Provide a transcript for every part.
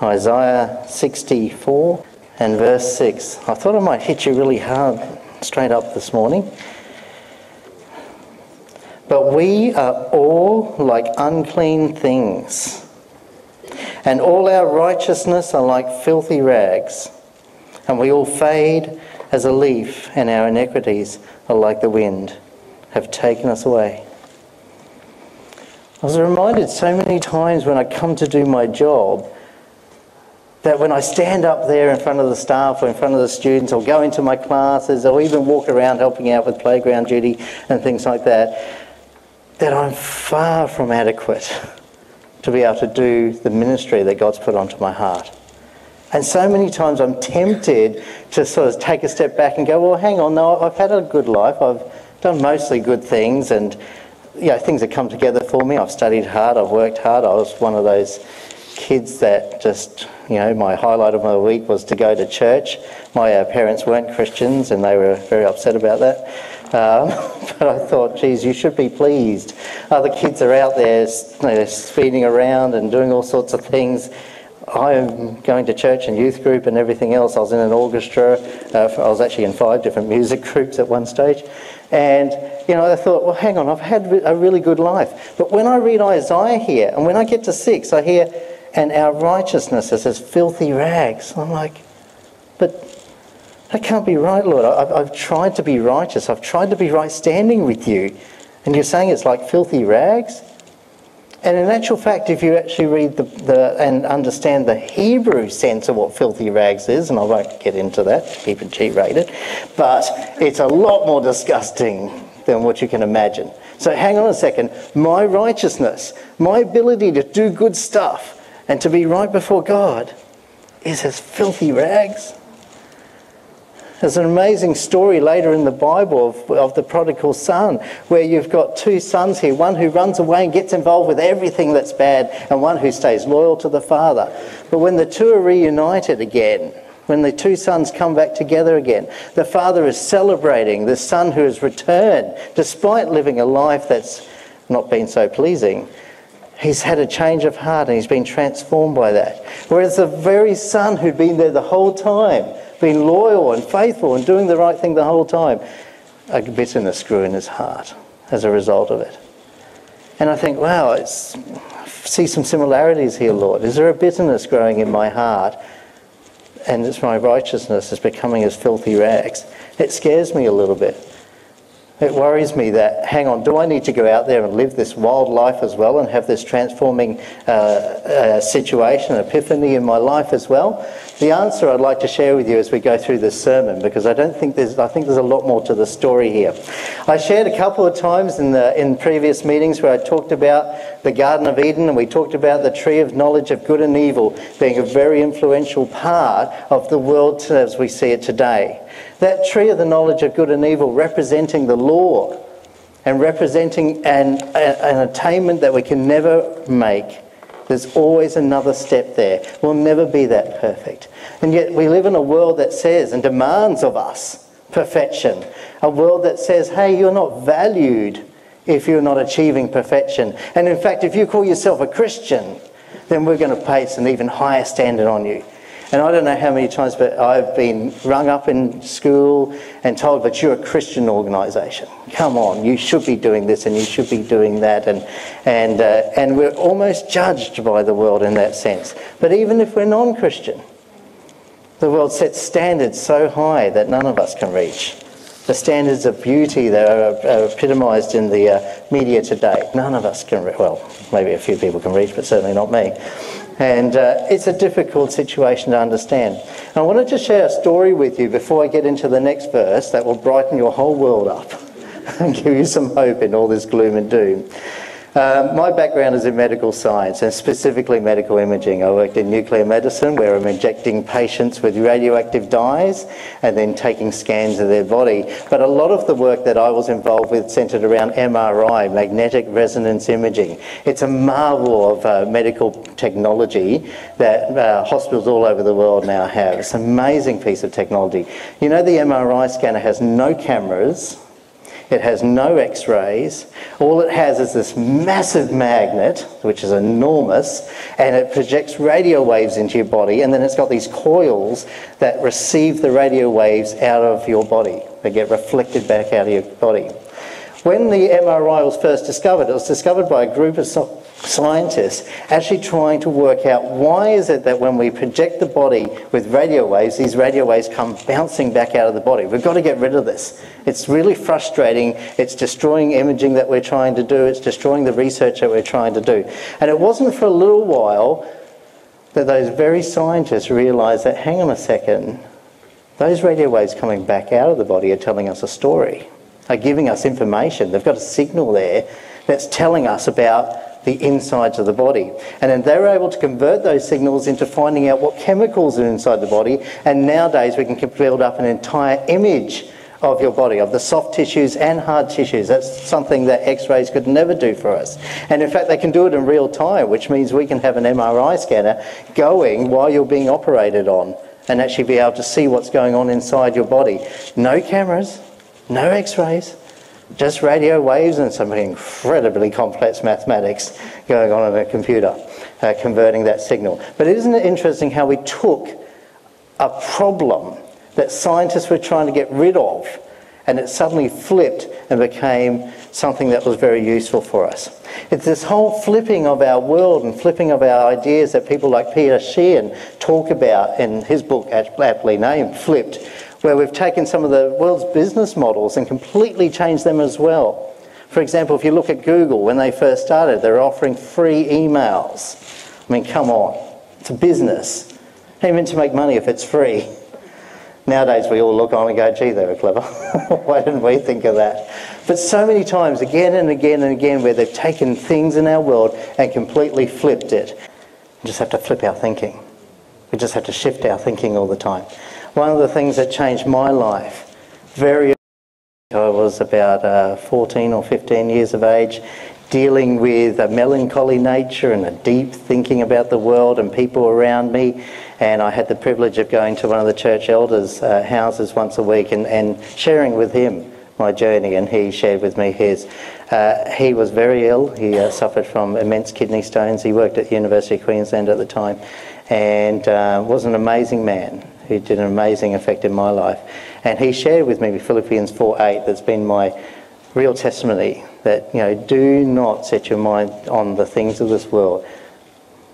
Isaiah 64 and verse 6. I thought I might hit you really hard straight up this morning. But we are all like unclean things, and all our righteousness are like filthy rags, and we all fade as a leaf, and our iniquities are like the wind, have taken us away. I was reminded so many times when I come to do my job that when I stand up there in front of the staff or in front of the students or go into my classes or even walk around helping out with playground duty and things like that, that I'm far from adequate to be able to do the ministry that God's put onto my heart. And so many times I'm tempted to sort of take a step back and go, well, hang on, no, I've had a good life. I've done mostly good things, and things have come together for me. I've studied hard, I've worked hard. I was one of those kids that just, my highlight of my week was to go to church. My parents weren't Christians and they were very upset about that. But I thought, geez, you should be pleased. Other kids are out there speeding around and doing all sorts of things. I'm going to church and youth group and everything else. I was in an orchestra. I was actually in 5 different music groups at one stage. And, I thought, well, hang on, I've had a really good life. But when I read Isaiah here, and when I get to 6, I hear, and our righteousness is as filthy rags. I'm like, but that can't be right, Lord. I've tried to be righteous. I've tried to be right standing with you. And you're saying it's like filthy rags? And in actual fact, if you actually read and understand the Hebrew sense of what filthy rags is, and I won't get into that, keep it G-rated, but it's a lot more disgusting than what you can imagine. So hang on a second. My righteousness, my ability to do good stuff and to be right before God is as filthy rags. There's an amazing story later in the Bible of the prodigal son, where you've got 2 sons here, one who runs away and gets involved with everything that's bad, and one who stays loyal to the father. But when the 2 are reunited again, when the 2 sons come back together again, the father is celebrating the son who has returned, despite living a life that's not been so pleasing. He's had a change of heart and he's been transformed by that. Whereas the very son who'd been there the whole time, been loyal and faithful and doing the right thing the whole time, a bitterness grew in his heart as a result of it. And I think, wow, I see some similarities here, Lord. Is there a bitterness growing in my heart? And it's my righteousness is becoming as filthy rags. It scares me a little bit. It worries me that, hang on, do I need to go out there and live this wild life as well and have this transforming situation, epiphany in my life as well? The answer I'd like to share with you as we go through this sermon, because I think there's a lot more to the story here. I shared a couple of times in previous meetings where I talked about the Garden of Eden, and we talked about the tree of knowledge of good and evil being a very influential part of the world as we see it today. That tree of the knowledge of good and evil representing the law and representing an attainment that we can never make. There's always another step there. We'll never be that perfect. And yet we live in a world that says and demands of us perfection. A world that says, hey, you're not valued if you're not achieving perfection. And in fact, if you call yourself a Christian, then we're going to place an even higher standard on you. And I don't know how many times, but I've been rung up in school and told, but you're a Christian organisation. Come on, you should be doing this and you should be doing that. And we're almost judged by the world in that sense. But even if we're non-Christian, the world sets standards so high that none of us can reach. The standards of beauty that are epitomised in the media today, none of us can reach. Well, maybe a few people can reach, but certainly not me. And it's a difficult situation to understand. And I want to just share a story with you before I get into the next verse that will brighten your whole world up and give you some hope in all this gloom and doom. My background is in medical science, and specifically medical imaging. I worked in nuclear medicine, where I'm injecting patients with radioactive dyes and then taking scans of their body. But a lot of the work that I was involved with centred around MRI, magnetic resonance imaging. It's a marvel of medical technology that hospitals all over the world now have. It's an amazing piece of technology. You know, the MRI scanner has no cameras. It has no X-rays. All it has is this massive magnet, which is enormous, and it projects radio waves into your body, and then it's got these coils that receive the radio waves out of your body. They get reflected back out of your body. When the MRI was first discovered, it was discovered by a group of scientists actually trying to work out why is it that when we project the body with radio waves, these radio waves come bouncing back out of the body. We've got to get rid of this. It's really frustrating. It's destroying imaging that we're trying to do. It's destroying the research that we're trying to do. And it wasn't for a little while that those very scientists realised that, hang on a second, those radio waves coming back out of the body are telling us a story, are giving us information. They've got a signal there that's telling us about the insides of the body. And then they were able to convert those signals into finding out what chemicals are inside the body. And nowadays we can build up an entire image of your body, of the soft tissues and hard tissues. That's something that X-rays could never do for us. And in fact, they can do it in real time, which means we can have an MRI scanner going while you're being operated on and actually be able to see what's going on inside your body. No cameras, no X-rays, just radio waves and some incredibly complex mathematics going on in a computer, converting that signal. But isn't it interesting how we took a problem that scientists were trying to get rid of, and it suddenly flipped and became something that was very useful for us. It's this whole flipping of our world and flipping of our ideas that people like Peter Sheehan talk about in his book, aptly named Flipped, where we've taken some of the world's business models and completely changed them as well. For example, if you look at Google, when they first started, they were offering free emails. I mean, come on, it's a business. How are you meant to make money if it's free? Nowadays we all look on and go, gee, they were clever. Why didn't we think of that? But so many times, again and again and again, where they've taken things in our world and completely flipped it. We just have to flip our thinking. We just have to shift our thinking all the time. One of the things that changed my life, I was about 14 or 15 years of age, dealing with a melancholy nature and a deep thinking about the world and people around me. And I had the privilege of going to one of the church elders' houses once a week and sharing with him my journey, and he shared with me his. He was very ill. He suffered from immense kidney stones. He worked at the University of Queensland at the time, and was an amazing man who did an amazing effect in my life. And he shared with me Philippians 4:8. That's been my real testimony that, you know, do not set your mind on the things of this world.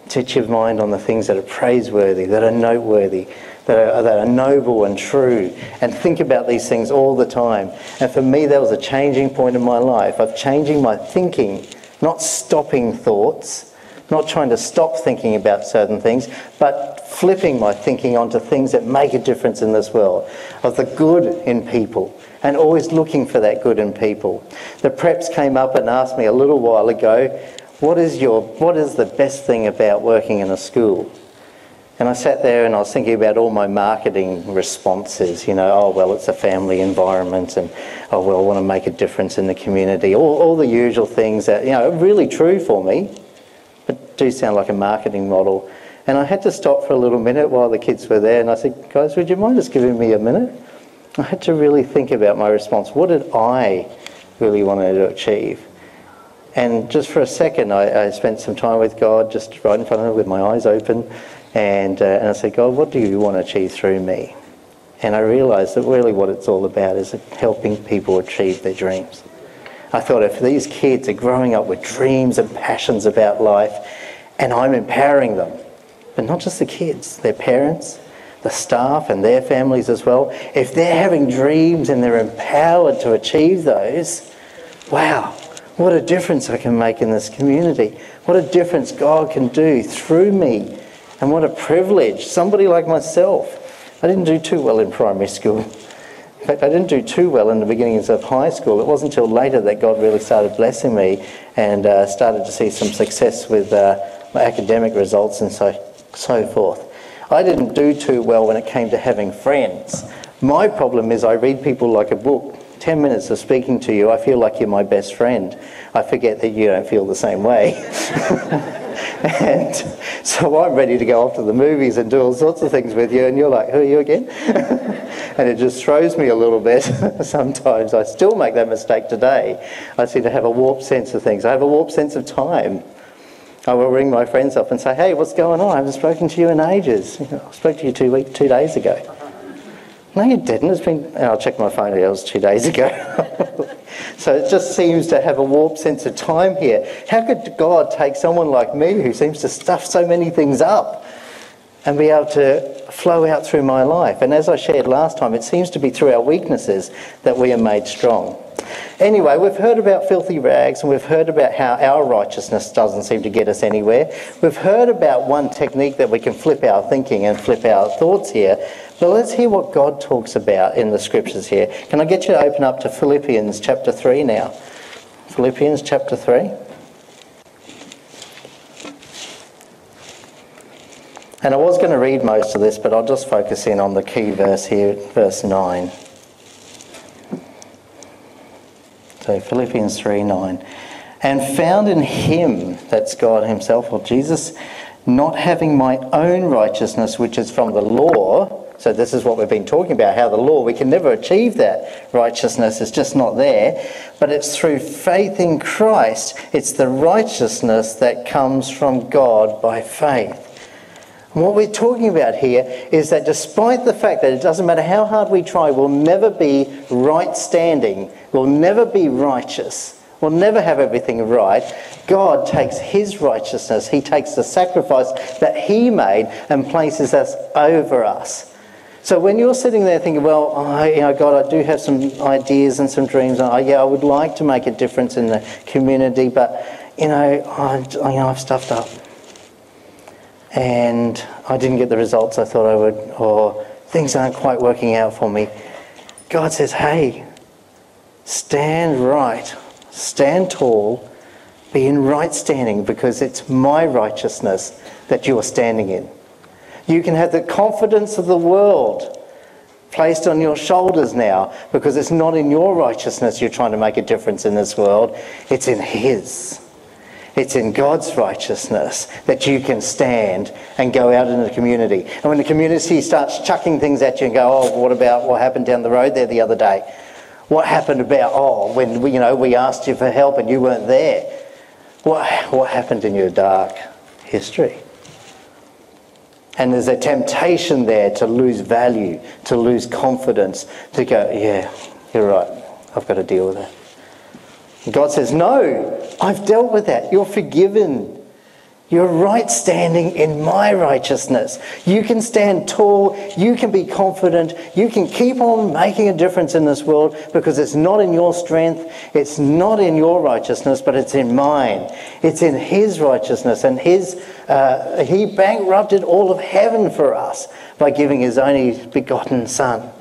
Set your mind on the things that are praiseworthy, that are noteworthy, that are noble and true, and think about these things all the time. And for me, that was a changing point in my life, of changing my thinking, not stopping thoughts, not trying to stop thinking about certain things, but flipping my thinking onto things that make a difference in this world, of the good in people, and always looking for that good in people. The preps came up and asked me a little while ago, what is the best thing about working in a school? And I sat there and I was thinking about all my marketing responses, you know, oh, well, it's a family environment, and, oh, well, I want to make a difference in the community, all the usual things that, you know, are really true for me, but do sound like a marketing model. And I had to stop for a little minute while the kids were there, and I said, guys, would you mind just giving me a minute? I had to really think about my response. What did I really want to achieve? And just for a second, I spent some time with God, just right in front of him with my eyes open, and I said, God, what do you want to achieve through me? And I realised that really what it's all about is helping people achieve their dreams. I thought, if these kids are growing up with dreams and passions about life, and I'm empowering them, but not just the kids, their parents, the staff and their families as well, if they're having dreams and they're empowered to achieve those, wow, what a difference I can make in this community. What a difference God can do through me. And what a privilege. Somebody like myself. I didn't do too well in primary school. In fact, I didn't do too well in the beginnings of high school. It wasn't until later that God really started blessing me and started to see some success with my academic results and so forth. I didn't do too well when it came to having friends. My problem is I read people like a book. 10 minutes of speaking to you, I feel like you're my best friend. I forget that you don't feel the same way. And so I'm ready to go off to the movies and do all sorts of things with you, and you're like, who are you again? And it just throws me a little bit sometimes. I still make that mistake today. I seem to have a warped sense of things. I have a warped sense of time. I will ring my friends up and say, hey, what's going on? I haven't spoken to you in ages. I spoke to you 2 days ago. No, you didn't. It's been... I'll check my phone. It was 2 days ago. So it just seems to have a warped sense of time here. How could God take someone like me who seems to stuff so many things up and be able to flow out through my life? And as I shared last time, it seems to be through our weaknesses that we are made strong. Anyway, we've heard about filthy rags, and we've heard about how our righteousness doesn't seem to get us anywhere. We've heard about one technique that we can flip our thinking and flip our thoughts here. But let's hear what God talks about in the scriptures here. Can I get you to open up to Philippians chapter 3 now? Philippians chapter 3. And I was going to read most of this, but I'll just focus in on the key verse here, verse 9. So Philippians 3:9. And found in him, that's God himself, or Jesus, not having my own righteousness, which is from the law. So this is what we've been talking about, how the law, we can never achieve that righteousness. It's just not there. But it's through faith in Christ. It's the righteousness that comes from God by faith. And what we're talking about here is that despite the fact that it doesn't matter how hard we try, we'll never be right standing, we'll never be righteous, we'll never have everything right, God takes his righteousness, he takes the sacrifice that he made and places us over us. So when you're sitting there thinking, well, God, I do have some ideas and some dreams, and I would like to make a difference in the community, but, I've stuffed up. And I didn't get the results I thought I would, or things aren't quite working out for me. God says, hey, stand right, stand tall, be in right standing, because it's my righteousness that you are standing in. You can have the confidence of the world placed on your shoulders now, because it's not in your righteousness you're trying to make a difference in this world, it's in his. It's in God's righteousness that you can stand and go out in the community. And when the community starts chucking things at you and go, oh, what about what happened down the road there the other day? What happened about, when we asked you for help and you weren't there? What happened in your dark history? And there's a temptation there to lose value, to lose confidence, to go, yeah, you're right, I've got to deal with that. God says, no, I've dealt with that. You're forgiven. You're right standing in my righteousness. You can stand tall. You can be confident. You can keep on making a difference in this world, because it's not in your strength. It's not in your righteousness, but it's in mine. It's in his righteousness. And he bankrupted all of heaven for us by giving his only begotten Son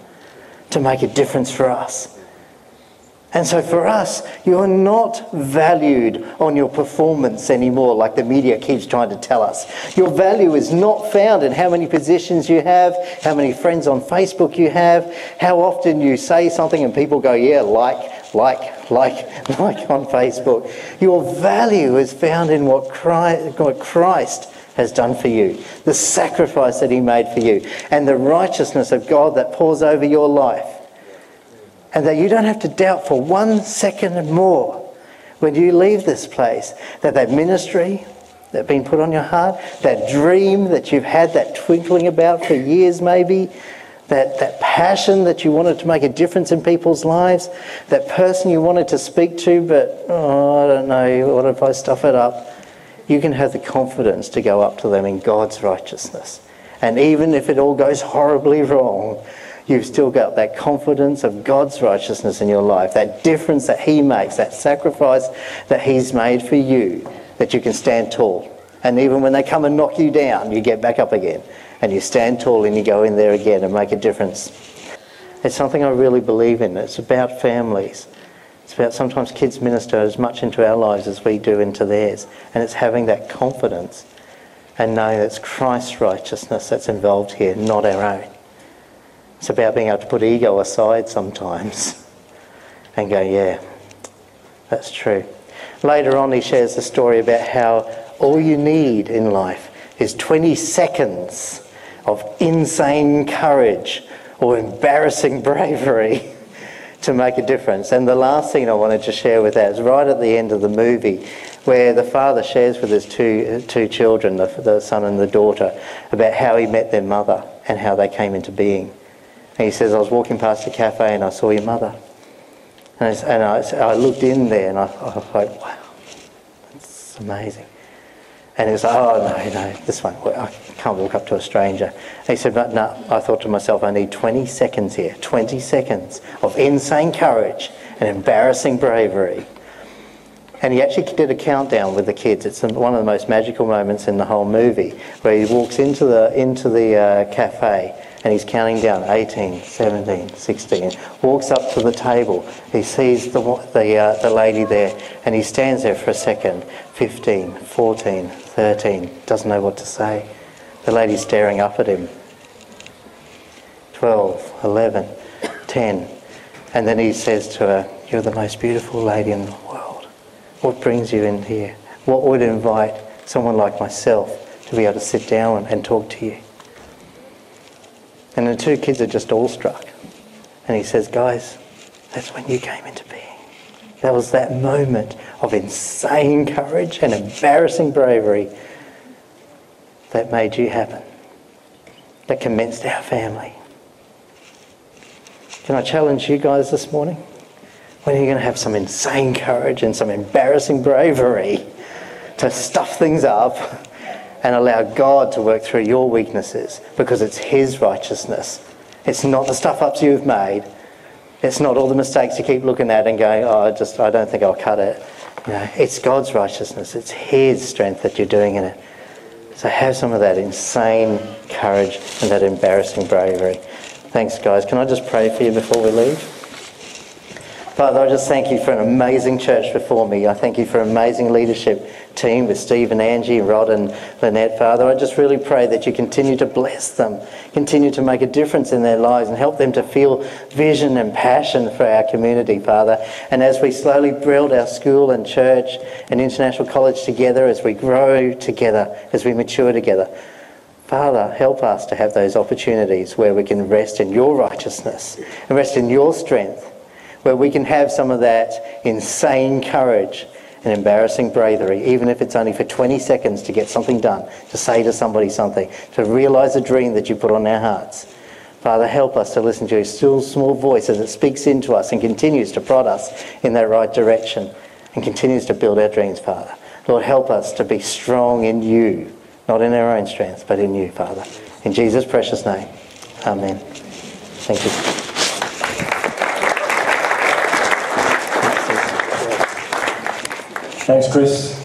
to make a difference for us. And so for us, you're not valued on your performance anymore, like the media keeps trying to tell us. Your value is not found in how many positions you have, how many friends on Facebook you have, how often you say something and people go, yeah, like on Facebook. Your value is found in what Christ has done for you, the sacrifice that he made for you, and the righteousness of God that pours over your life. And that you don't have to doubt for 1 second more when you leave this place that ministry that's been put on your heart, that dream that you've had, that twinkling about for years maybe, that passion that you wanted to make a difference in people's lives, that person you wanted to speak to, but, I don't know, what if I stuff it up? You can have the confidence to go up to them in God's righteousness. And even if it all goes horribly wrong, you've still got that confidence of God's righteousness in your life, that difference that he makes, that sacrifice that he's made for you, that you can stand tall. And even when they come and knock you down, you get back up again and you stand tall and you go in there again and make a difference. It's something I really believe in. It's about families. It's about sometimes kids minister as much into our lives as we do into theirs. And it's having that confidence and knowing that it's Christ's righteousness that's involved here, not our own. It's about being able to put ego aside sometimes and go, yeah, that's true. Later on he shares the story about how All you need in life is 20 seconds of insane courage or embarrassing bravery to make a difference. And the last thing I wanted to share with that is right at the end of the movie, where the father shares with his two children, the son and the daughter, about how he met their mother and how they came into being. And he says, I was walking past a cafe and I saw your mother. And I looked in there and I was like, wow, that's amazing. And he was like, oh, no, this won't work. I can't walk up to a stranger. And he said, but no, I thought to myself, I need 20 seconds here, 20 seconds of insane courage and embarrassing bravery. And he actually did a countdown with the kids. It's one of the most magical moments in the whole movie, where he walks into the cafe and he's counting down 18, 17, 16, walks up to the table. He sees the lady there and he stands there for a second. 15, 14, 13, doesn't know what to say. The lady's staring up at him. 12, 11, 10. And then he says to her, you're the most beautiful lady in the world. What brings you in here? What would invite someone like myself to be able to sit down and talk to you? And the two kids are just awestruck. And he says, guys, that's when you came into being. That was that moment of insane courage and embarrassing bravery that made you happen, that commenced our family. Can I challenge you guys this morning? When are you going to have some insane courage and some embarrassing bravery to stuff things up and allow God to work through your weaknesses, because it's his righteousness. It's not the stuff-ups you've made. It's not all the mistakes you keep looking at and going, oh, I don't think I'll cut it. You know, it's God's righteousness. It's his strength that you're doing in it. So have some of that insane courage and that embarrassing bravery. Thanks, guys. Can I just pray for you before we leave? Father, I just thank you for an amazing church before me. I thank you for an amazing leadership team with Steve and Angie, Rod and Lynette. Father, I just really pray that you continue to bless them, continue to make a difference in their lives and help them to feel vision and passion for our community, Father. And as we slowly build our school and church and international college together, as we grow together, as we mature together, Father, help us to have those opportunities where we can rest in your righteousness and rest in your strength, where we can have some of that insane courage and embarrassing bravery, even if it's only for 20 seconds to get something done, to say to somebody something, to realise a dream that you put on our hearts. Father, help us to listen to your still small voice as it speaks into us and continues to prod us in that right direction and continues to build our dreams, Father. Lord, help us to be strong in you, not in our own strength, but in you, Father. In Jesus' precious name, amen. Thank you. Thanks, Chris.